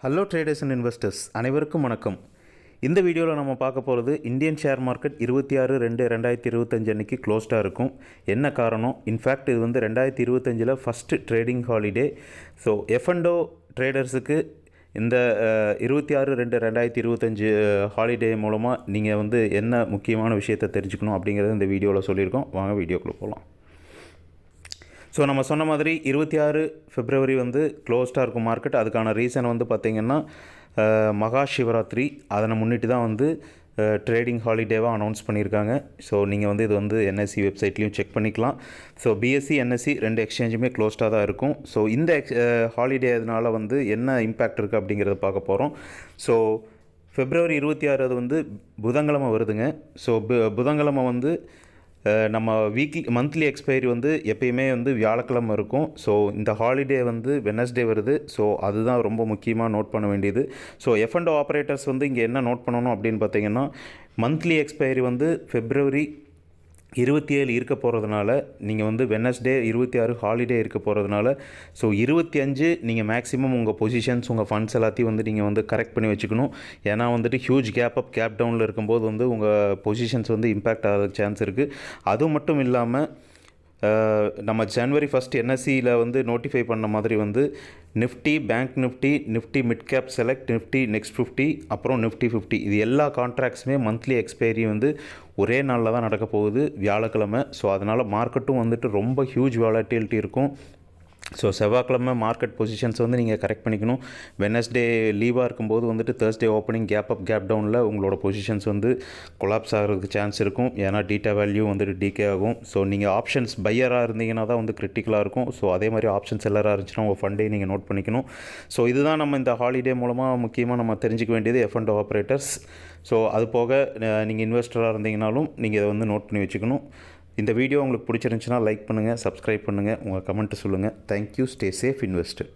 Hello traders and investors அனைவருக்கும் வணக்கம். இந்த வீடியோவில் நம்ம பார்க்க போகிறது இந்தியன் ஷேர் மார்க்கெட் 26/2/2025 அன்றைக்கி க்ளோஸ்டாக இருக்கும். என்ன காரணம்? இன்ஃபேக்ட் இது வந்து 2025 ஃபஸ்ட்டு ட்ரேடிங் ஹாலிடே. ஸோ எஃப்என்டோ ட்ரேடர்ஸுக்கு இந்த 26/2/2025 ஹாலிடே மூலமாக நீங்கள் வந்து என்ன முக்கியமான விஷயத்தை தெரிஞ்சுக்கணும் அப்படிங்கிறத இந்த வீடியோவில் சொல்லியிருக்கோம். வாங்க வீடியோக்குள்ளே போகலாம். ஸோ நம்ம சொன்ன மாதிரி 26 பிப்ரவரி வந்து க்ளோஸ்டாக இருக்கும் மார்க்கெட். அதுக்கான ரீசன் வந்து பார்த்திங்கன்னா மகா சிவராத்திரி. அதனை முன்னிட்டு தான் வந்து ட்ரேடிங் ஹாலிடேவாக அனௌன்ஸ் பண்ணியிருக்காங்க. ஸோ நீங்கள் வந்து இது வந்து என்எஸ்சி வெப்சைட்லேயும் செக் பண்ணிக்கலாம். ஸோ பிஎஸ்சி என்எஸ்சி ரெண்டு எக்ஸ்சேஞ்சுமே க்ளோஸ்டாக தான் இருக்கும். ஸோ இந்த ஹாலிடே அதனால் வந்து என்ன இம்பேக்ட் இருக்குது அப்படிங்கிறத பார்க்க போகிறோம். ஸோ பிப்ரவரி 26 அது வந்து புதன்கிழமை வருதுங்க. ஸோ புதன்கிழமை வந்து நம்ம மந்த்லி எக்ஸ்பைரி வந்து எப்பயுமே வந்து வியாழக்கிழமை இருக்கும். ஸோ இந்த ஹாலிடே வந்து வெட்னஸ்டே வருது. ஸோ அதுதான் ரொம்ப முக்கியமாக நோட் பண்ண வேண்டியது. ஸோ எஃப்என்டோ ஆப்ரேட்டர்ஸ் வந்து இங்கே என்ன நோட் பண்ணணும் அப்படின்னு பார்த்தீங்கன்னா, மந்த்லி எக்ஸ்பைரி வந்து பிப்ரவரி 27 இருக்க போகிறதுனால, நீங்கள் வந்து வெட்னஸ்டே 26 ஹாலிடே இருக்க போகிறதுனால, ஸோ 25 நீங்கள் மேக்ஸிமம் உங்கள் பொசிஷன்ஸ் உங்கள் ஃபண்ட்ஸ் எல்லாத்தையும் வந்து நீங்கள் வந்து கரெக்ட் பண்ணி வச்சுக்கணும். ஏன்னா வந்துட்டு ஹியூஜ் கேப் அப் கேப் டவுனில் இருக்கும்போது வந்து உங்கள் பொசிஷன்ஸ் வந்து இம்பேக்ட் ஆக சான்ஸ் இருக்குது. அது மட்டும் இல்லாமல் நம்ம ஜனவரி 1 என்எஸ்சியில் வந்து நோட்டிஃபை பண்ண மாதிரி வந்து Nifty, bank Nifty mid cap select, Nifty next 50, அப்புறம் நிஃப்டி 50 இது எல்லா கான்ட்ராக்ட்ஸுமே மந்த்லி எக்ஸ்பைரி வந்து ஒரே நாளில் தான் நடக்க போகுது, வியாழக்கிழமை. ஸோ அதனால் மார்க்கெட்டும் வந்துட்டு ரொம்ப ஹியூஜ் வாலட்டிலிட்டி இருக்கும். ஸோ செவ்வாய்க்கிழமை மார்க்கெட் பொசிஷன்ஸ் வந்து நீங்கள் கரெக்ட் பண்ணிக்கணும். வெட்னஸ்டே லீவாக இருக்கும்போது வந்துட்டு Thursday opening gap up gap டவுனில் உங்களோட பொசிஷன்ஸ் வந்து கொலாப்ஸ் ஆகிறதுக்கு சான்ஸ் இருக்கும். ஏன்னா டீட்டா வேல்யூ வந்துட்டு டிகே ஆகும். ஸோ நீங்கள் ஆப்ஷன்ஸ் பையராக இருந்தீங்கன்னா தான் வந்து கிரிட்டிக்கலாக இருக்கும். ஸோ அதே மாதிரி ஆப்ஷன்ஸ் எல்லாராக இருந்துச்சுன்னா உங்கள் ஃபண்டே நீங்கள் நோட் பண்ணிக்கணும். ஸோ இதுதான் நம்ம இந்த ஹாலிடே மூலமாக முக்கியமாக நம்ம தெரிஞ்சிக்க வேண்டியது எஃப்என்டோ ஆப்ரேட்டர்ஸ். ஸோ அது போக நீங்கள் இன்வெஸ்டராக இருந்தீங்கனாலும் நீங்கள் இதை வந்து நோட் பண்ணி வச்சுக்கணும். இந்த வீடியோ உங்களுக்கு பிடிச்சிருந்துச்சுன்னா லைக் பண்ணுங்கள், சப்ஸ்கிரைப் பண்ணுங்கள், உங்கள் கமெண்ட்டு சொல்லுங்கள். தேங்க்யூ. Stay safe investor.